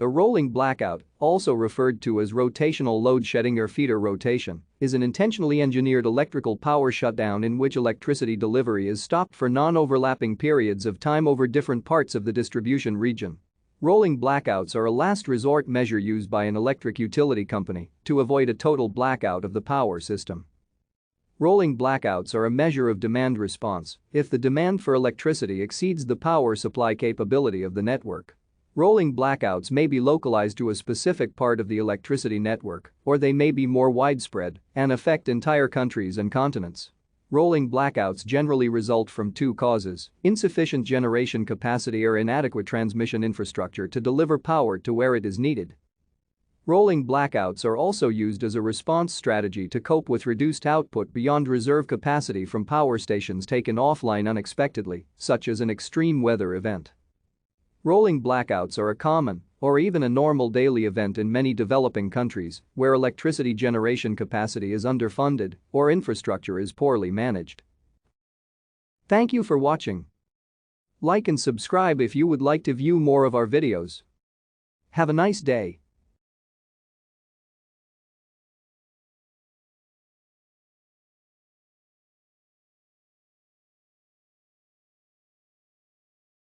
A rolling blackout, also referred to as rotational load shedding or feeder rotation, is an intentionally engineered electrical power shutdown in which electricity delivery is stopped for non-overlapping periods of time over different parts of the distribution region. Rolling blackouts are a last resort measure used by an electric utility company to avoid a total blackout of the power system. Rolling blackouts are a measure of demand response if the demand for electricity exceeds the power supply capability of the network. Rolling blackouts may be localized to a specific part of the electricity network, or they may be more widespread and affect entire countries and continents. Rolling blackouts generally result from two causes: insufficient generation capacity or inadequate transmission infrastructure to deliver power to where it is needed. Rolling blackouts are also used as a response strategy to cope with reduced output beyond reserve capacity from power stations taken offline unexpectedly, such as an extreme weather event. Rolling blackouts are a common, or even a normal daily event in many developing countries where electricity generation capacity is underfunded or infrastructure is poorly managed. Thank you for watching. Like and subscribe if you would like to view more of our videos. Have a nice day.